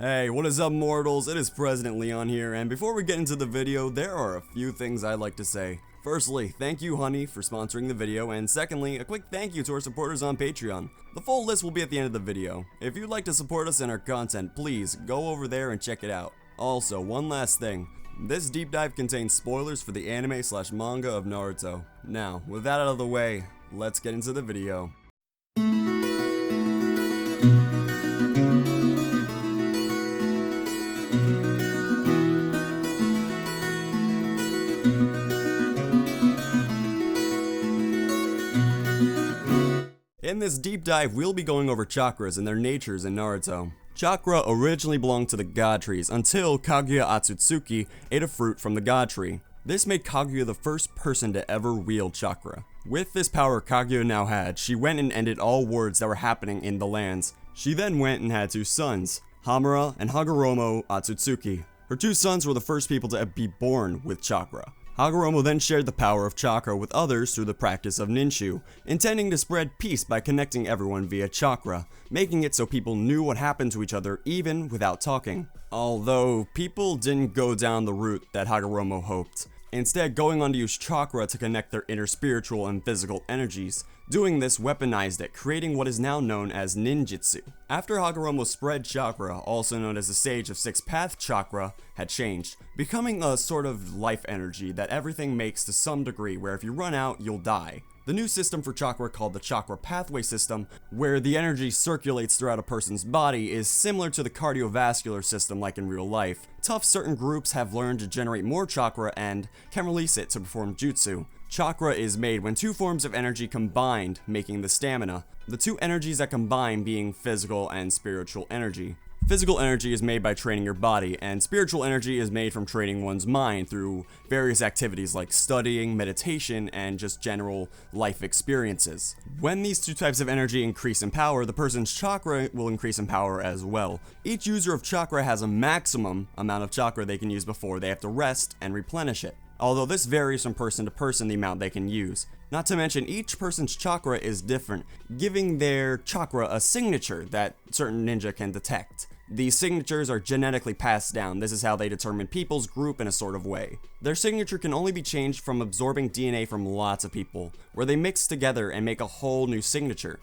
Hey, what is up mortals? It is President Leon here, and before we get into the video, there are a few things I'd like to say. Firstly, thank you Honey for sponsoring the video, and secondly, a quick thank you to our supporters on Patreon. The full list will be at the end of the video. If you'd like to support us in our content, please go over there and check it out. Also, one last thing. This deep dive contains spoilers for the anime/manga of Naruto. Now, with that out of the way, let's get into the video. In this deep dive, we'll be going over chakras and their natures in Naruto. Chakra originally belonged to the god trees until Kaguya Otsutsuki ate a fruit from the god tree. This made Kaguya the first person to ever wield chakra. With this power Kaguya now had, she went and ended all wars that were happening in the lands. She then went and had two sons, Hamura and Hagoromo Otsutsuki. Her two sons were the first people to be born with chakra. Hagoromo then shared the power of chakra with others through the practice of ninshu, intending to spread peace by connecting everyone via chakra, making it so people knew what happened to each other even without talking. Although, people didn't go down the route that Hagoromo hoped, instead going on to use chakra to connect their inner spiritual and physical energies. Doing this weaponized it, creating what is now known as ninjutsu. After Hagoromo spread chakra, also known as the Sage of Six Path Chakra, had changed, becoming a sort of life energy that everything makes to some degree, where if you run out, you'll die. The new system for chakra, called the chakra pathway system, where the energy circulates throughout a person's body, is similar to the cardiovascular system like in real life. Tough certain groups have learned to generate more chakra and can release it to perform jutsu. Chakra is made when two forms of energy combined, making the stamina. The two energies that combine being physical and spiritual energy. Physical energy is made by training your body, and spiritual energy is made from training one's mind through various activities like studying, meditation, and just general life experiences. When these two types of energy increase in power, the person's chakra will increase in power as well. Each user of chakra has a maximum amount of chakra they can use before they have to rest and replenish it. Although this varies from person to person the amount they can use. Not to mention, each person's chakra is different, giving their chakra a signature that certain ninja can detect. These signatures are genetically passed down. This is how they determine people's group in a sort of way. Their signature can only be changed from absorbing DNA from lots of people, where they mix together and make a whole new signature.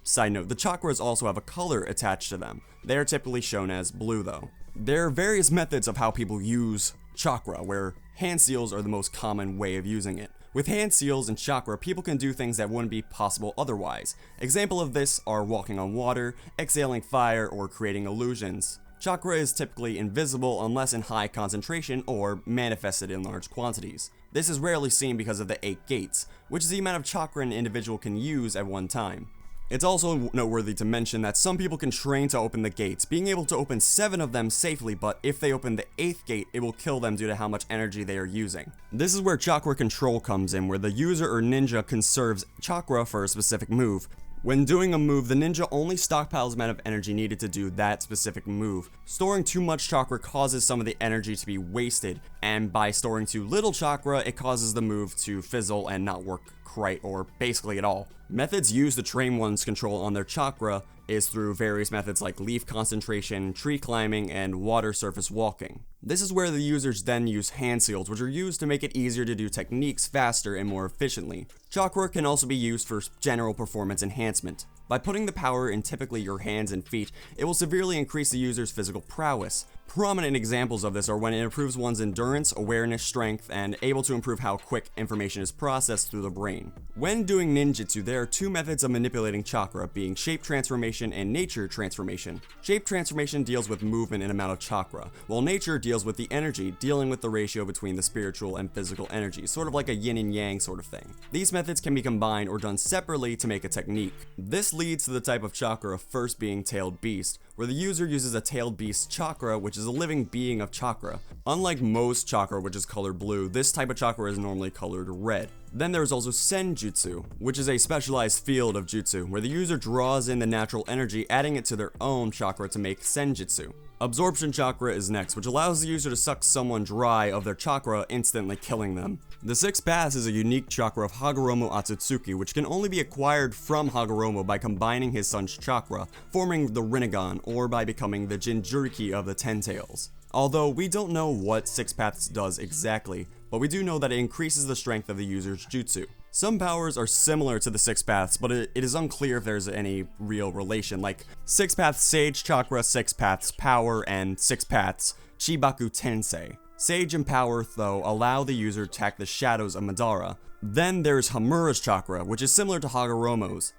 Side note, the chakras also have a color attached to them. They are typically shown as blue though. There are various methods of how people use chakra, where hand seals are the most common way of using it. With hand seals and chakra, people can do things that wouldn't be possible otherwise. Example of this are walking on water, exhaling fire, or creating illusions. Chakra is typically invisible unless in high concentration or manifested in large quantities. This is rarely seen because of the 8 gates, which is the amount of chakra an individual can use at one time. It's also noteworthy to mention that some people can train to open the gates, being able to open 7 of them safely, but if they open the 8th gate, it will kill them due to how much energy they are using. This is where chakra control comes in, where the user or ninja conserves chakra for a specific move. When doing a move, the ninja only stockpiles the amount of energy needed to do that specific move. Storing too much chakra causes some of the energy to be wasted, and by storing too little chakra, it causes the move to fizzle and not work right, or basically at all. Methods used to train one's control on their chakra is through various methods like leaf concentration, tree climbing, and water surface walking. This is where the users then use hand seals, which are used to make it easier to do techniques faster and more efficiently. Chakra can also be used for general performance enhancement. By putting the power in typically your hands and feet, it will severely increase the user's physical prowess. Prominent examples of this are when it improves one's endurance, awareness, strength, and able to improve how quick information is processed through the brain. When doing ninjutsu, there are 2 methods of manipulating chakra, being shape transformation and nature transformation. Shape transformation deals with movement and amount of chakra, while nature deals with the energy, dealing with the ratio between the spiritual and physical energy, sort of like a yin and yang sort of thing. These methods can be combined or done separately to make a technique. This leads to the type of chakra first being tailed beast, where the user uses a tailed beast chakra, which is a living being of chakra. Unlike most chakra, which is colored blue, this type of chakra is normally colored red. Then there is also senjutsu, which is a specialized field of jutsu, where the user draws in the natural energy, adding it to their own chakra to make senjutsu. Absorption chakra is next, which allows the user to suck someone dry of their chakra, instantly killing them. The Sixth Path is a unique chakra of Hagoromo Otsutsuki, which can only be acquired from Hagoromo by combining his son's chakra, forming the Rinnegan, or by becoming the Jinchuriki of the Ten Tails. Although we don't know what Six Paths does exactly, but we do know that it increases the strength of the user's jutsu. Some powers are similar to the Six Paths, but it is unclear if there's any real relation, like Six Paths Sage Chakra, Six Paths Power, and Six Paths Chibaku Tensei. Sage and Power, though, allow the user to attack the shadows of Madara. Then there's Hamura's Chakra, which is similar to Hagoromo's.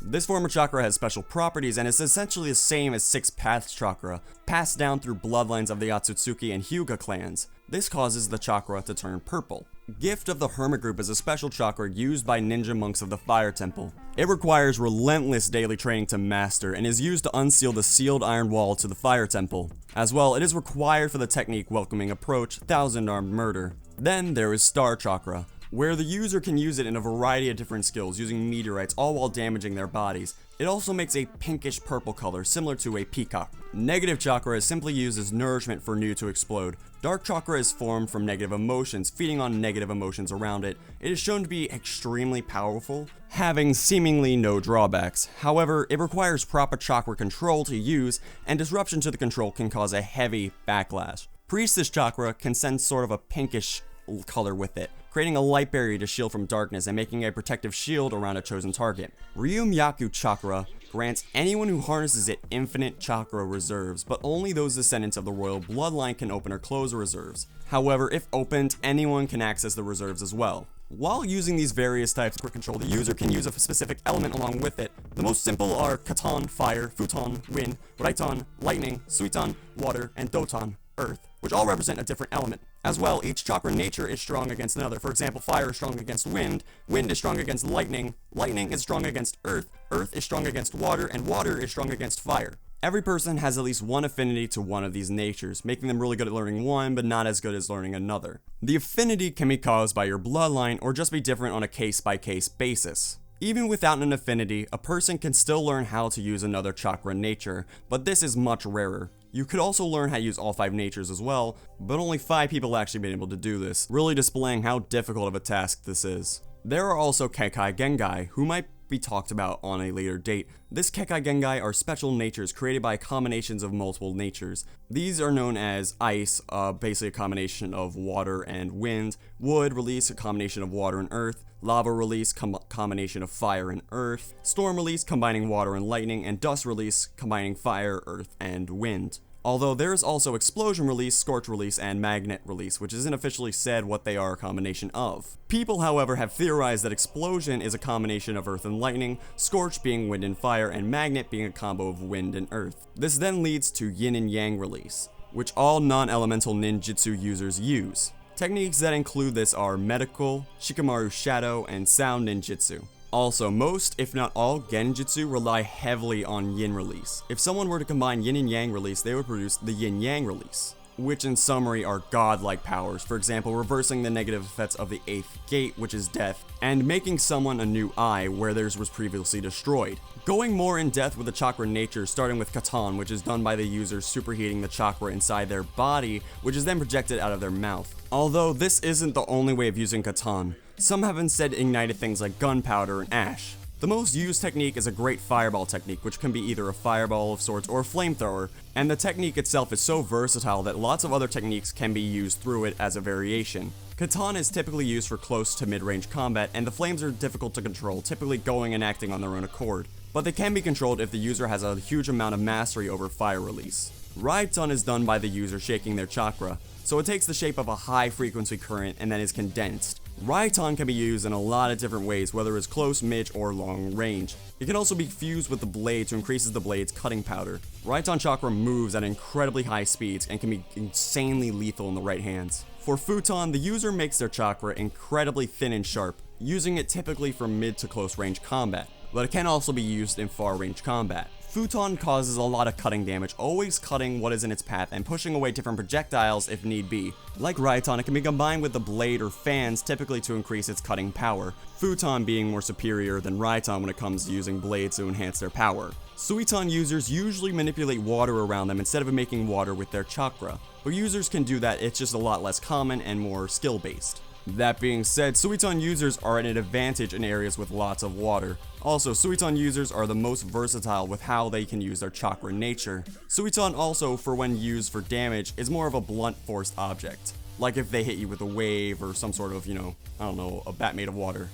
This form of chakra has special properties and is essentially the same as Six Paths Chakra, passed down through bloodlines of the Otsutsuki and Hyuga clans. This causes the chakra to turn purple. Gift of the Hermit Group is a special chakra used by ninja monks of the Fire Temple. It requires relentless daily training to master and is used to unseal the sealed iron wall to the Fire Temple. As well, it is required for the technique Welcoming Approach, Thousand-Armed Murder. Then there is Star Chakra, where the user can use it in a variety of different skills using meteorites, all while damaging their bodies. It also makes a pinkish purple color, similar to a peacock. Negative Chakra is simply used as nourishment for Nu to explode. Dark Chakra is formed from negative emotions, feeding on negative emotions around it. It is shown to be extremely powerful, having seemingly no drawbacks. However, it requires proper chakra control to use, and disruption to the control can cause a heavy backlash. Priestess Chakra can send sort of a pinkish color with it, creating a light barrier to shield from darkness and making a protective shield around a chosen target. Ryumyaku Chakra grants anyone who harnesses it infinite chakra reserves, but only those descendants of the royal bloodline can open or close the reserves. However, if opened, anyone can access the reserves as well. While using these various types of control, the user can use a specific element along with it. The most simple are Katan, Fire, Futon, Wind, Raiton, Lightning, Suiton, Water, and Doton, Earth, which all represent a different element. As well, each chakra nature is strong against another. For example, fire is strong against wind, wind is strong against lightning, lightning is strong against earth, earth is strong against water, and water is strong against fire. Every person has at least one affinity to one of these natures, making them really good at learning one, but not as good as learning another. The affinity can be caused by your bloodline or just be different on a case-by-case basis. Even without an affinity, a person can still learn how to use another chakra nature, but this is much rarer. You could also learn how to use all 5 natures as well, but only 5 people have actually been able to do this, really displaying how difficult of a task this is. There are also Kekai Gengai, who might be talked about on a later date. This Kekai Gengai are special natures created by combinations of multiple natures. These are known as ice, basically a combination of water and wind, wood release, a combination of water and earth, lava release, combination of fire and earth, storm release, combining water and lightning, and dust release, combining fire, earth, and wind. Although there is also explosion release, scorch release, and magnet release, which isn't officially said what they are a combination of. People, however, have theorized that explosion is a combination of earth and lightning, scorch being wind and fire, and magnet being a combo of wind and earth. This then leads to yin and yang release, which all non-elemental ninjutsu users use. Techniques that include this are medical, shikamaru shadow, and sound ninjutsu. Also, most, if not all, genjutsu rely heavily on yin release. If someone were to combine yin and yang release, they would produce the yin-yang release, which in summary are godlike powers. For example, reversing the negative effects of the 8th gate, which is death, and making someone a new eye where theirs was previously destroyed. Going more in depth with the chakra nature, starting with Katan, which is done by the user superheating the chakra inside their body, which is then projected out of their mouth. Although this isn't the only way of using Katan. Some have instead ignited things like gunpowder and ash. The most used technique is a great fireball technique, which can be either a fireball of sorts or a flamethrower, and the technique itself is so versatile that lots of other techniques can be used through it as a variation. Katan is typically used for close to mid-range combat, and the flames are difficult to control, typically going and acting on their own accord, but they can be controlled if the user has a huge amount of mastery over fire release. Raiton is done by the user shaking their chakra, so it takes the shape of a high-frequency current and then is condensed. Raiton can be used in a lot of different ways, whether it's close, mid, or long range. It can also be fused with the blade to increase the blade's cutting power. Raiton chakra moves at incredibly high speeds and can be insanely lethal in the right hands. For Futon, the user makes their chakra incredibly thin and sharp, using it typically for mid to close range combat, but it can also be used in far range combat. Futon causes a lot of cutting damage, always cutting what is in its path and pushing away different projectiles if need be. Like Raiton, it can be combined with the blade or fans typically to increase its cutting power, Futon being more superior than Raiton when it comes to using blades to enhance their power. Suiton users usually manipulate water around them instead of making water with their chakra, but users can do that, it's just a lot less common and more skill based. That being said, Suiton users are at an advantage in areas with lots of water. Also, Suiton users are the most versatile with how they can use their chakra nature. Suiton also, for when used for damage, is more of a blunt force object. Like if they hit you with a wave or some sort of, I don't know, a bat made of water.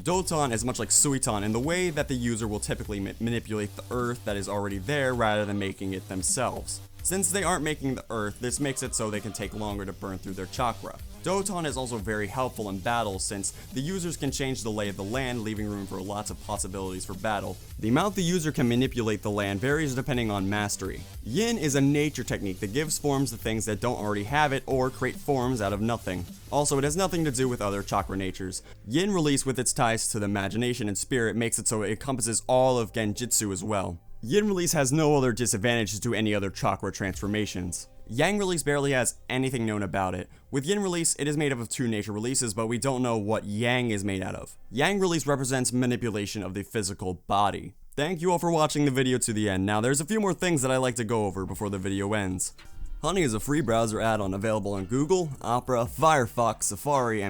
Doton is much like Suiton in the way that the user will typically manipulate the earth that is already there rather than making it themselves. Since they aren't making the earth, this makes it so they can take longer to burn through their chakra. Doton is also very helpful in battle since the users can change the lay of the land, leaving room for lots of possibilities for battle. The amount the user can manipulate the land varies depending on mastery. Yin is a nature technique that gives forms to things that don't already have it or create forms out of nothing. Also, it has nothing to do with other chakra natures. Yin release with its ties to the imagination and spirit makes it so it encompasses all of Genjutsu as well. Yin release has no other disadvantages to any other chakra transformations. Yang release barely has anything known about it. With Yin release, it is made up of two nature releases, but we don't know what Yang is made out of. Yang release represents manipulation of the physical body. Thank you all for watching the video to the end. Now, there's a few more things that I like to go over before the video ends. Honey is a free browser add-on available on Google, Opera, Firefox, Safari.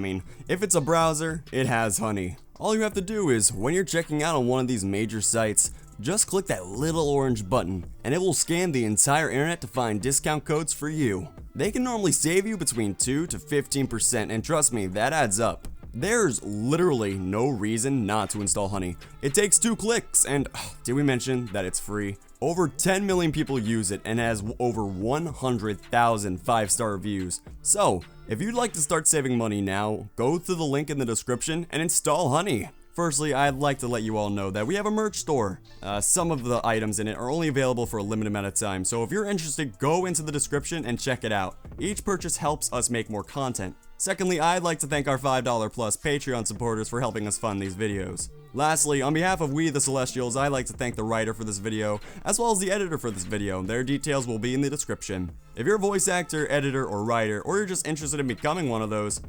If it's a browser, it has Honey. All you have to do is, when you're checking out on one of these major sites, just click that little orange button, and it will scan the entire internet to find discount codes for you. They can normally save you between 2 to 15%, and trust me, that adds up. There's literally no reason not to install Honey. It takes 2 clicks, and did we mention that it's free? Over 10 million people use it and has over 100,000 5-star reviews. So, if you'd like to start saving money now, go to the link in the description and install Honey. Firstly, I'd like to let you all know that we have a merch store. Some of the items in it are only available for a limited amount of time, so if you're interested, go into the description and check it out. Each purchase helps us make more content. Secondly, I'd like to thank our $5 plus Patreon supporters for helping us fund these videos. Lastly, on behalf of We the Celestials, I'd like to thank the writer for this video, as well as the editor for this video. Their details will be in the description. If you're a voice actor, editor, or writer, or you're just interested in becoming one of those,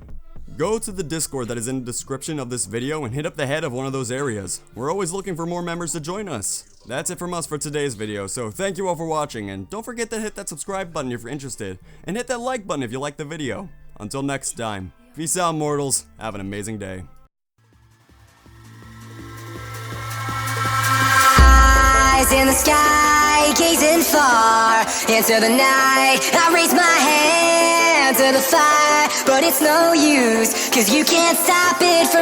go to the Discord that is in the description of this video and hit up the head of one of those areas. We're always looking for more members to join us. That's it from us for today's video, so thank you all for watching, and don't forget to hit that subscribe button if you're interested, and hit that like button if you like the video. Until next time, peace out mortals, have an amazing day. Eyes in the sky, gazing far into the night. I raise my hand to the fire, but it's no use, 'cause you can't stop it from